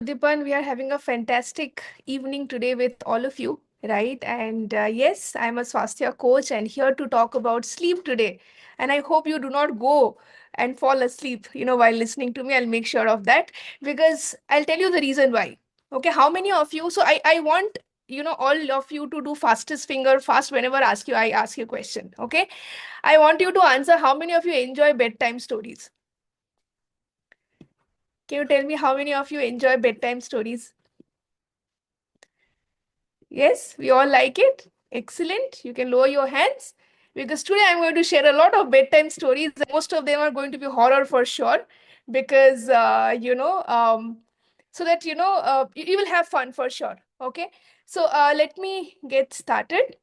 Dipan, we are having a fantastic evening today with all of you, right? And yes, I'm a Swasthya coach and here to talk about sleep today. And I hope you do not go and fall asleep, while listening to me. I'll make sure of that because I'll tell you the reason why. Okay, how many of you? So I want, all of you to do fastest finger fast whenever I ask you a question. Okay, I want you to answer how many of you enjoy bedtime stories. Can you tell me how many of you enjoy bedtime stories? Yes, we all like it. Excellent. You can lower your hands because today I'm going to share a lot of bedtime stories. Most of them are going to be horror for sure because, so that, you will have fun for sure. Okay. So let me get started.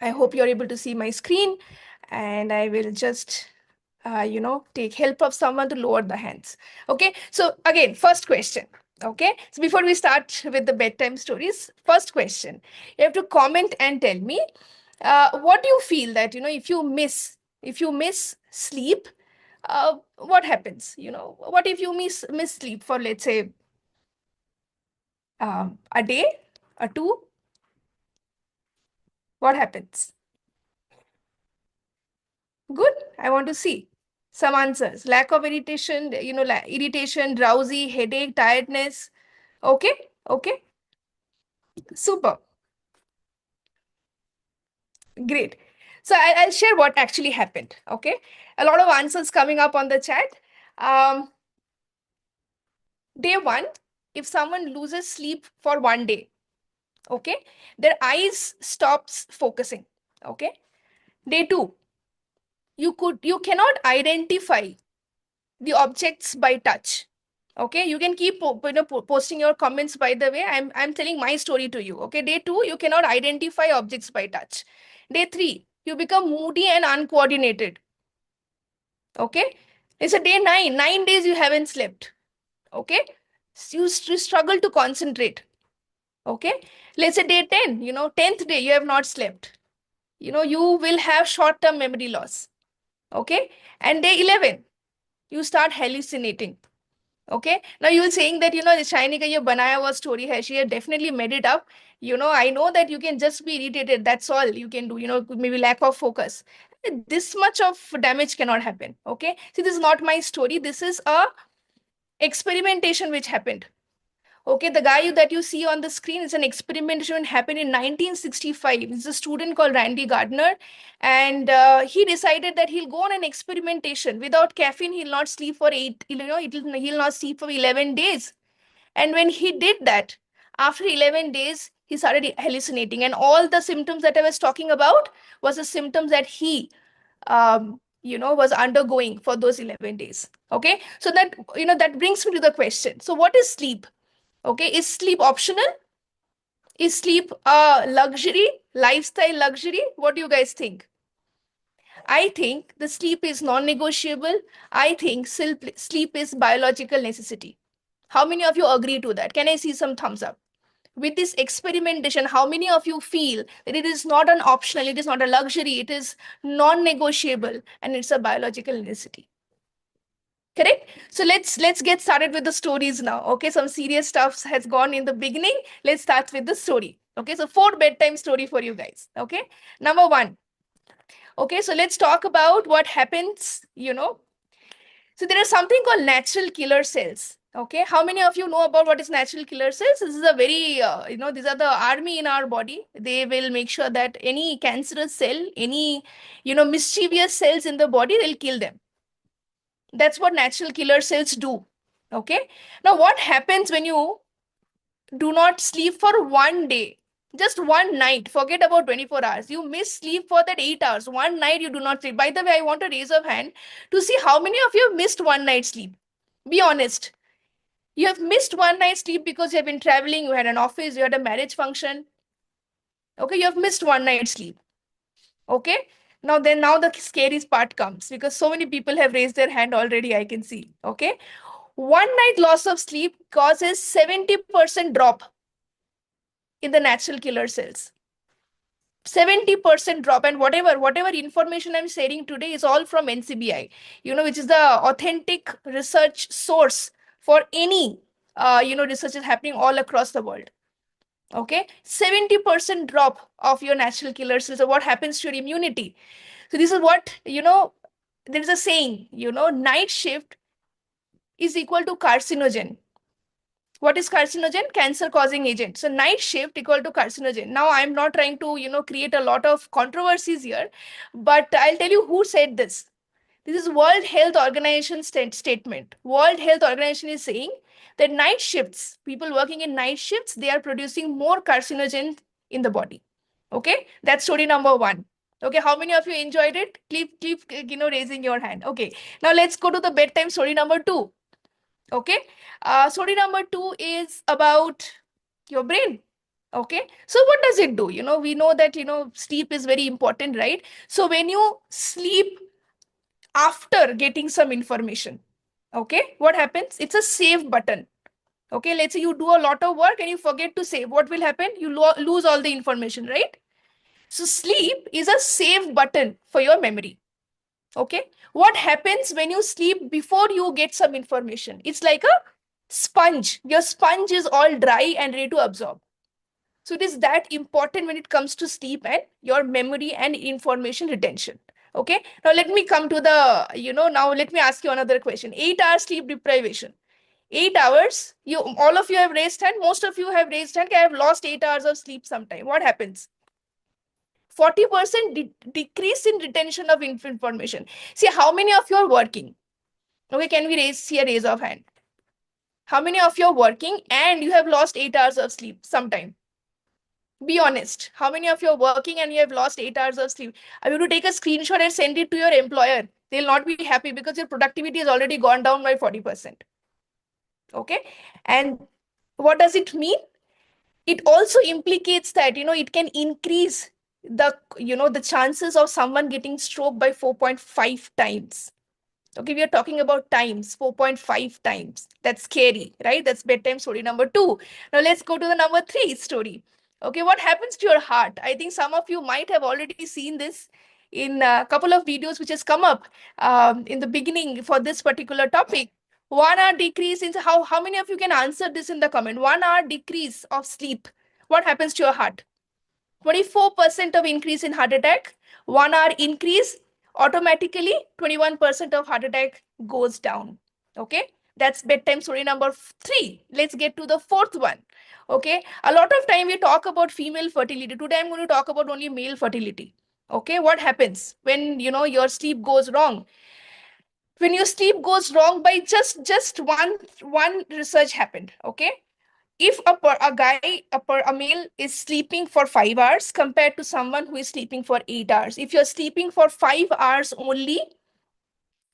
I hope you're able to see my screen and I will just, take help of someone to lower the hands. Okay. So again, first question. Okay. So before we start with the bedtime stories, first question, you have to comment and tell me, what do you feel that, if you miss sleep, what happens? What if you miss sleep for, let's say, a day, a two, what happens? Good. I want to see some answers. Lack of irritation, irritation, drowsy, headache, tiredness. Okay. Okay. Super. Great. So I'll share what actually happened. Okay. A lot of answers coming up on the chat. Um, Day one, if someone loses sleep for one day, okay, their eyes stops focusing. Okay. Day two, you cannot identify the objects by touch. Okay, you can keep posting your comments. By the way, I'm telling my story to you. Okay, day two, you cannot identify objects by touch. Day three, you become moody and uncoordinated. Okay, it's a day nine. 9 days you haven't slept. Okay, you struggle to concentrate. Okay, let's say day 10. 10th day you have not slept. You will have short-term memory loss. Okay, and day 11 you start hallucinating. Okay. Now you're saying that, the Shiny ka ye banaya hua story hai. She had definitely made it up. I know that you can just be irritated. That's all you can do. Maybe lack of focus. This much of damage cannot happen. Okay. See, this is not my story. This is a experimentation which happened. Okay, the guy that you see on the screen is an experimentation happened in 1965. It's a student called Randy Gardner, and he decided that he'll go on an experimentation. Without caffeine, he'll not sleep for he'll not sleep for 11 days. And when he did that, after 11 days, he started hallucinating, and all the symptoms that I was talking about was the symptoms that he was undergoing for those 11 days. Okay, so that brings me to the question. So, what is sleep? Okay, is sleep optional? Is sleep a luxury, lifestyle luxury? What do you guys think? I think the sleep is non-negotiable. I think sleep is biological necessity. How many of you agree to that? Can I see some thumbs up? With this experimentation, how many of you feel that it is not an optional, it is not a luxury, it is non-negotiable, and it's a biological necessity? Correct. So let's get started with the stories now. Okay, some serious stuff has gone in the beginning. Let's start with the story. Okay, so 4 bedtime story for you guys. Okay, number one. Okay, so let's talk about what happens. So there is something called natural killer cells. Okay, how many of you know about what is natural killer cells? This is a very these are the army in our body. They will make sure that any cancerous cell, any mischievous cells in the body, they'll kill them. That's what natural killer cells do. Okay. Now, what happens when you do not sleep for one day? Just one night. Forget about 24 hours. You miss sleep for that 8 hours. One night you do not sleep. By the way, I want a raise of hand to see how many of you have missed one night sleep. Be honest. You have missed one night sleep because you have been traveling, you had an office, you had a marriage function. Okay, you have missed one night sleep. Okay. Now the scary part comes because so many people have raised their hand already, I can see. Okay. One night loss of sleep causes 70% drop in the natural killer cells. 70% drop, and whatever information I'm sharing today is all from NCBI, which is the authentic research source for any research is happening all across the world. Okay, 70% drop of your natural killer cells. So what happens to your immunity? So this is what, there is a saying, night shift is equal to carcinogen. What is carcinogen? Cancer causing agent. So night shift equal to carcinogen. Now I'm not trying to, create a lot of controversies here, but I'll tell you who said this. This is World Health Organization statement. World Health Organization is saying that night shifts, people working in night shifts, they are producing more carcinogen in the body. Okay, that's story number one. Okay, how many of you enjoyed it? Keep raising your hand. Okay, now let's go to the bedtime story number two. Okay, story number two is about your brain. Okay, so what does it do? We know that sleep is very important, right? So when you sleep after getting some information, okay, what happens? It's a save button. Okay, let's say you do a lot of work and you forget to save. What will happen? You lose all the information, right? So sleep is a save button for your memory. Okay, what happens when you sleep before you get some information? It's like a sponge. Your sponge is all dry and ready to absorb. So it is that important when it comes to sleep and your memory and information retention. Okay, now let me come to the, now let me ask you another question. 8 hours sleep deprivation. 8 hours, all of you have raised hand, most of you have raised hand. I have lost 8 hours of sleep sometime. What happens? 40% decrease in retention of information. See, how many of you are working? Okay, can we see a raise of hand? How many of you are working and you have lost 8 hours of sleep sometime? Be honest. How many of you are working and you have lost 8 hours of sleep? I want to take a screenshot and send it to your employer. They'll not be happy because your productivity has already gone down by 40%. Okay. And what does it mean? It also implicates that, it can increase the chances of someone getting stroke by 4.5 times. Okay, we are talking about times, 4.5 times. That's scary, right? That's bedtime story number two. Now let's go to the number three story. Okay, what happens to your heart? I think some of you might have already seen this in a couple of videos which has come up in the beginning for this particular topic. 1 hour decrease in how many of you can answer this in the comment? 1 hour decrease of sleep. What happens to your heart? 24% of increase in heart attack. 1 hour increase, automatically 21% of heart attack goes down. Okay, that's bedtime story number three. Let's get to the fourth one. Okay, a lot of time we talk about female fertility. Today I'm going to talk about only male fertility. Okay, what happens when your sleep goes wrong? When your sleep goes wrong by just one research happened. Okay, if a male is sleeping for 5 hours compared to someone who is sleeping for 8 hours, if you're sleeping for 5 hours only,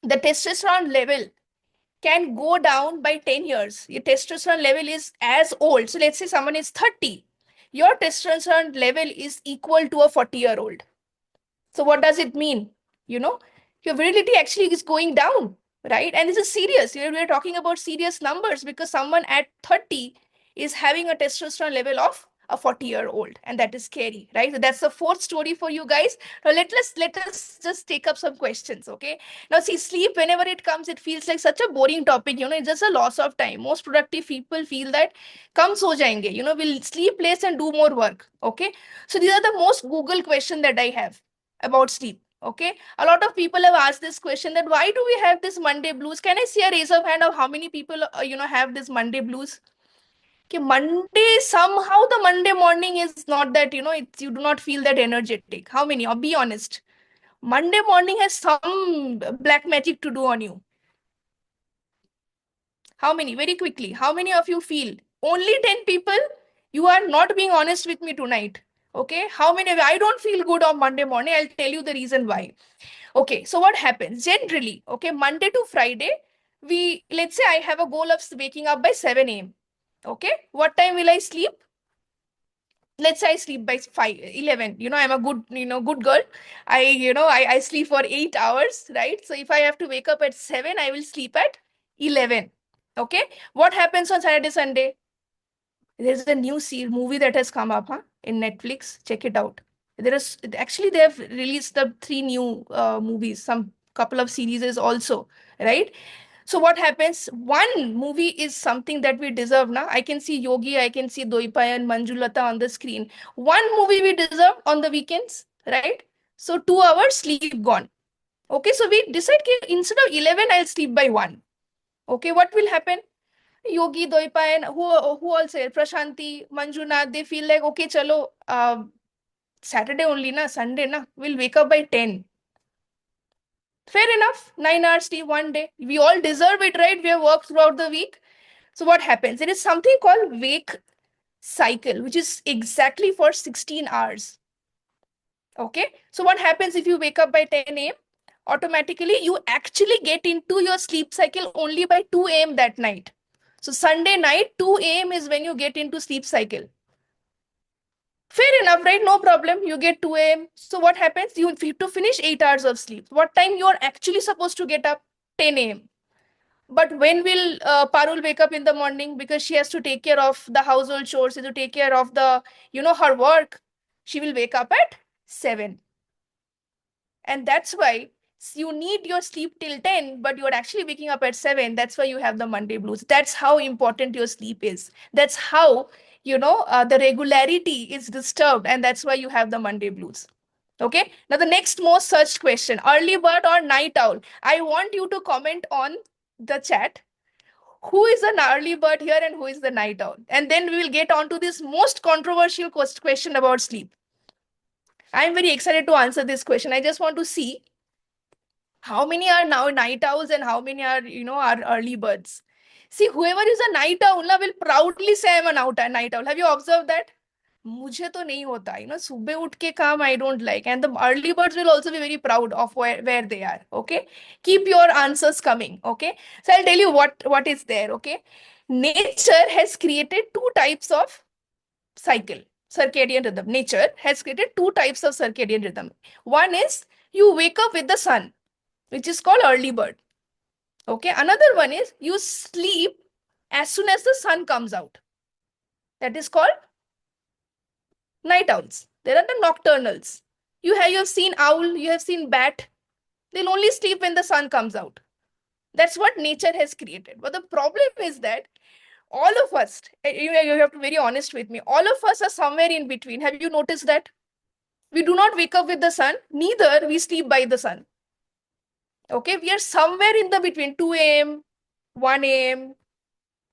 the testosterone level can go down by 10 years. Your testosterone level is as old. So let's say someone is 30. Your testosterone level is equal to a 40-year-old. So what does it mean? Your virility actually is going down, right? And this is serious. We're talking about serious numbers because someone at 30 is having a testosterone level of a 40-year-old, and that is scary, right? So that's the fourth story for you guys. Now let us just take up some questions, okay? Now see, sleep, whenever it comes, it feels like such a boring topic. It's just a loss of time. Most productive people feel that come so jayenge, we'll sleep less and do more work. Okay, so these are the most Google question that I have about sleep. Okay, a lot of people have asked this question, that why do we have this Monday blues? Can I see a raise of hand of how many people have this Monday blues? Okay, Monday, somehow the Monday morning is not that, you do not feel that energetic. How many? Or be honest, Monday morning has some black magic to do on you. How many? Very quickly, how many of you feel? Only 10 people. You are not being honest with me tonight. Okay, how many? I don't feel good on Monday morning. I'll tell you the reason why. Okay, so what happens generally? Okay, Monday to Friday, let's say I have a goal of waking up by 7 a.m. Okay, what time will I sleep? Let's say I sleep by 11. I'm a good girl. I sleep for 8 hours, right? So if I have to wake up at 7, I will sleep at 11. Okay, what happens on Saturday, Sunday? There's a new movie that has come up, in Netflix. Check it out. They have released the three new movies, some couple of series also, right? So what happens? One movie is something that we deserve now. I can see Yogi, I can see Doipai and Manjulata on the screen. One movie we deserve on the weekends, right? So 2 hours sleep gone. Okay, so we decide instead of 11, I'll sleep by 1. Okay, what will happen? Yogi, Doipai, and who all say Prashanti, Manjuna, they feel like, okay, chalo, Saturday only, na, Sunday, na, we'll wake up by 10. Fair enough. 9 hours sleep one day. We all deserve it, right? We have worked throughout the week. So what happens? There is something called wake cycle, which is exactly for 16 hours. Okay. So what happens if you wake up by 10 a.m.? Automatically, you actually get into your sleep cycle only by 2 a.m. that night. So Sunday night, 2 a.m. is when you get into sleep cycle. Fair enough, right? No problem. You get 2 a.m. So what happens? You need to finish 8 hours of sleep. What time you are actually supposed to get up? 10 a.m. But when will Parul wake up in the morning? Because she has to take care of the household chores, to take care of her work. She will wake up at 7. And that's why you need your sleep till 10, but you're actually waking up at 7. That's why you have the Monday blues. That's how important your sleep is. That's how, the regularity is disturbed. And that's why you have the Monday blues. Okay. Now, the next most searched question, early bird or night owl? I want you to comment on the chat who is an early bird here and who is the night owl. And then we will get on to this most controversial question about sleep. I'm very excited to answer this question. I just want to see how many are now night owls and how many are early birds. See, whoever is a night owl will proudly say I'm a night owl. Have you observed that? मुझे तो नहीं होता, सुबह उठ के काम I don't like, and the early birds will also be very proud of where they are. Okay, keep your answers coming. Okay, so I'll tell you what is there. Okay, nature has created two types of cycle, circadian rhythm. Nature has created two types of circadian rhythm. One is you wake up with the sun, which is called early bird. Okay, another one is you sleep as soon as the sun comes out. That is called night owls. There are the nocturnals. You have seen owl, you have seen bat. They'll only sleep when the sun comes out. That's what nature has created. But the problem is that all of us, you have to be very honest with me, all of us are somewhere in between. Have you noticed that? We do not wake up with the sun, neither we sleep by the sun. Okay, we are somewhere in the between, 2 a.m., 1 a.m.,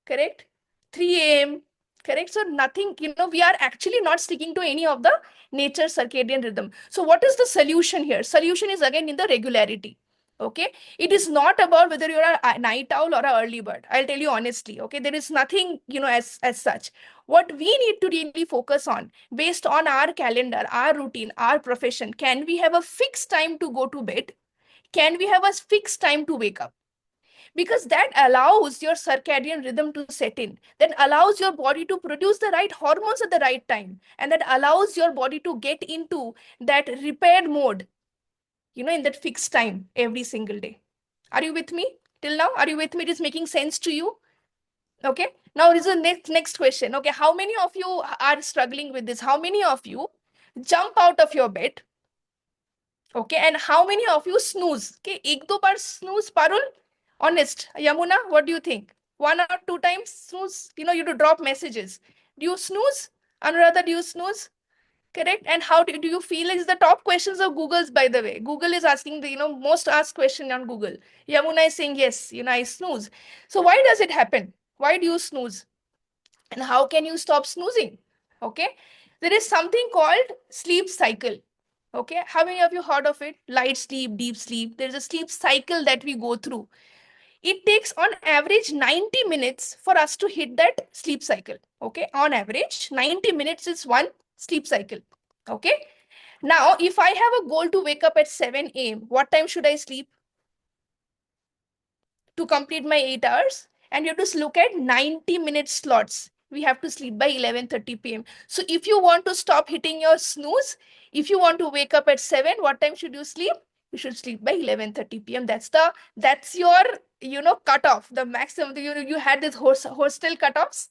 correct? 3 a.m., correct? So nothing, we are actually not sticking to any of the nature circadian rhythm. So what is the solution here? Solution is again in the regularity. Okay, it is not about whether you're a night owl or an early bird. I'll tell you honestly. Okay, there is nothing, as such. What we need to really focus on, based on our calendar, our routine, our profession, can we have a fixed time to go to bed? Can we have a fixed time to wake up? Because that allows your circadian rhythm to set in, that allows your body to produce the right hormones at the right time, and that allows your body to get into that repaired mode, in that fixed time every single day. Are you with me till now? Are you with me? It is making sense to you? Okay, now this is the next question. Okay, how many of you are struggling with this? How many of you jump out of your bed? Okay, and how many of you snooze? Okay, ek do bar snooze, Parul? Honest. Yamuna, what do you think? 1 or 2 times snooze? You have to drop messages. Do you snooze? Anuradha, do you snooze? Correct. And how do you feel? Is the top questions of Google's, by the way. Google is asking the most asked question on Google. Yamuna is saying yes, I snooze. So why does it happen? Why do you snooze? And how can you stop snoozing? Okay. There is something called sleep cycle. Okay. How many of you heard of it? Light sleep, deep sleep. There's a sleep cycle that we go through. It takes on average 90 minutes for us to hit that sleep cycle. Okay. On average, 90 minutes is one sleep cycle. Okay. Now, if I have a goal to wake up at 7 a.m., what time should I sleep to complete my 8 hours? And you have to look at 90-minute slots. We have to sleep by 11:30 p.m. So if you want to stop hitting your snooze, if you want to wake up at 7, what time should you sleep? You should sleep by 11:30 p.m. That's your cutoff, the maximum. You had this hostel cutoffs.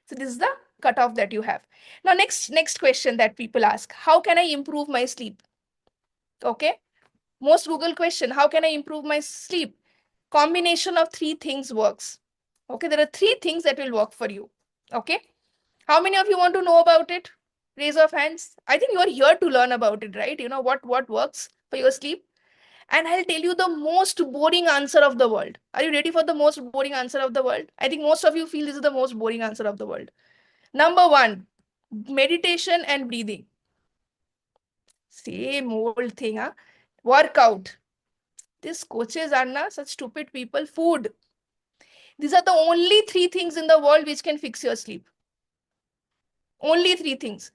So this is the cutoff that you have. Now next question that people ask: how can I improve my sleep? Okay, most Google question: how can I improve my sleep? Combination of three things works. Okay, there are three things that will work for you. Okay, how many of you want to know about it? Raise of hands. I think you are here to learn about it, right? You know what works for your sleep. And I'll tell you the most boring answer of the world. Are you ready for the most boring answer of the world? I think most of you feel this is the most boring answer of the world. Number one, meditation and breathing. Same old thing, huh? Workout. These coaches are not such stupid people. Food. These are the only three things in the world which can fix your sleep. Only three things.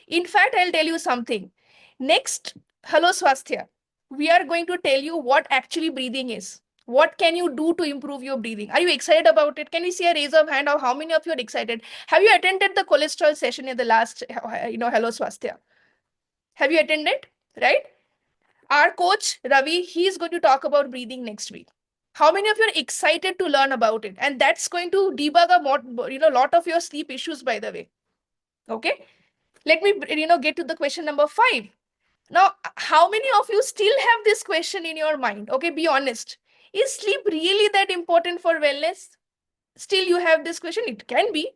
In fact, I'll tell you something. Next, hello Swasthya. We are going to tell you what actually breathing is. What can you do to improve your breathing? Are you excited about it? Can we see a raise of hand of how many of you are excited? Have you attended the cholesterol session in the last, hello Swasthya? Have you attended? Right? Our coach, Ravi, he's going to talk about breathing next week. How many of you are excited to learn about it? And that's going to debug lot of your sleep issues, by the way. Okay. Let me, get to the question number 5. Now, how many of you still have this question in your mind? Okay, be honest. Is sleep really that important for wellness? Still, you have this question. It can be,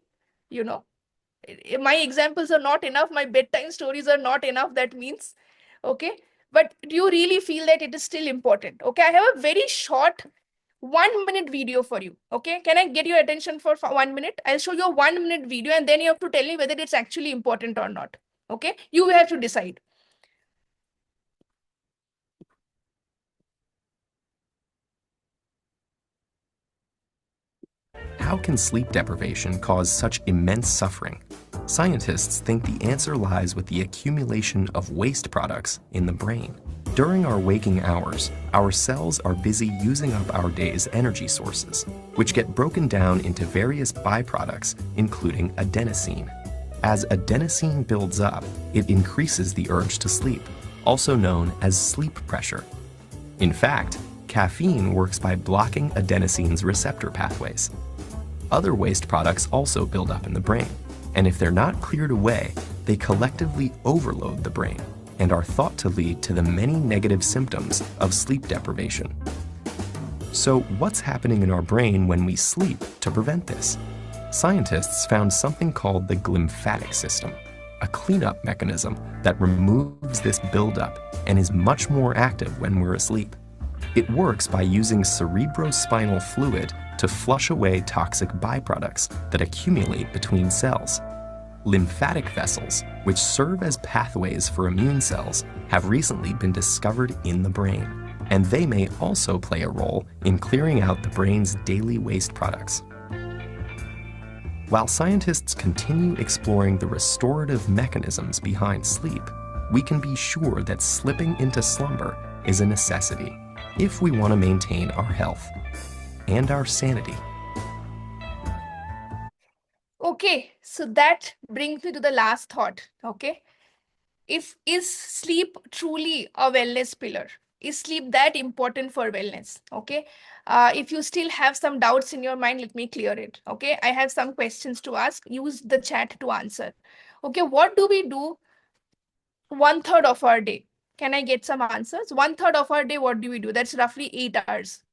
you know. My examples are not enough. My bedtime stories are not enough. That means, okay. But do you really feel that it is still important? Okay, I have a very short 1 minute video for you. Okay, can I get your attention for 1 minute? I'll show you a 1 minute video and then you have to tell me whether it's actually important or not. Okay, you have to decide. How can sleep deprivation cause such immense suffering? Scientists think the answer lies with the accumulation of waste products in the brain. During our waking hours, our cells are busy using up our day's energy sources, which get broken down into various byproducts, including adenosine. As adenosine builds up, it increases the urge to sleep, also known as sleep pressure. In fact, caffeine works by blocking adenosine's receptor pathways. Other waste products also build up in the brain, and if they're not cleared away, they collectively overload the brain and are thought to lead to the many negative symptoms of sleep deprivation. So what's happening in our brain when we sleep to prevent this? Scientists found something called the glymphatic system, a cleanup mechanism that removes this buildup and is much more active when we're asleep. It works by using cerebrospinal fluid to flush away toxic byproducts that accumulate between cells. Lymphatic vessels, which serve as pathways for immune cells, have recently been discovered in the brain, and they may also play a role in clearing out the brain's daily waste products. While scientists continue exploring the restorative mechanisms behind sleep, we can be sure that slipping into slumber is a necessity if we want to maintain our health and our sanity. Okay, so that brings me to the last thought. Okay, is sleep truly a wellness pillar? Is sleep that important for wellness? Okay, if you still have some doubts in your mind, let me clear it. Okay, I have some questions to ask. Use the chat to answer. Okay, what do we do 1/3 of our day? Can I get some answers? 1/3 of our day, what do we do? That's roughly 8 hours.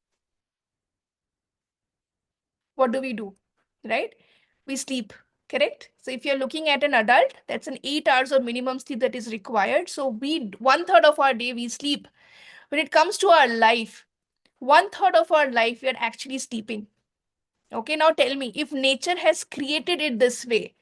What do we do? Right? We sleep, correct? So if you're looking at an adult, that's an 8 hours of minimum sleep that is required. So we 1/3 of our day we sleep. When it comes to our life, 1/3 of our life we are actually sleeping. Okay, now tell me, if nature has created it this way,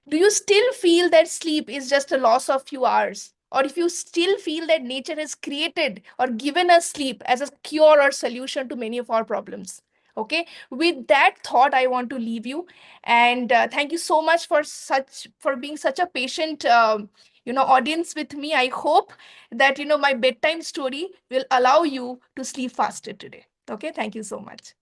do you still feel that sleep is just a loss of few hours? Or if you still feel that nature has created or given us sleep as a cure or solution to many of our problems? Okay, with that thought, I want to leave you. And thank you so much for being such a patient audience with me. I hope that my bedtime story will allow you to sleep faster today. Okay, thank you so much.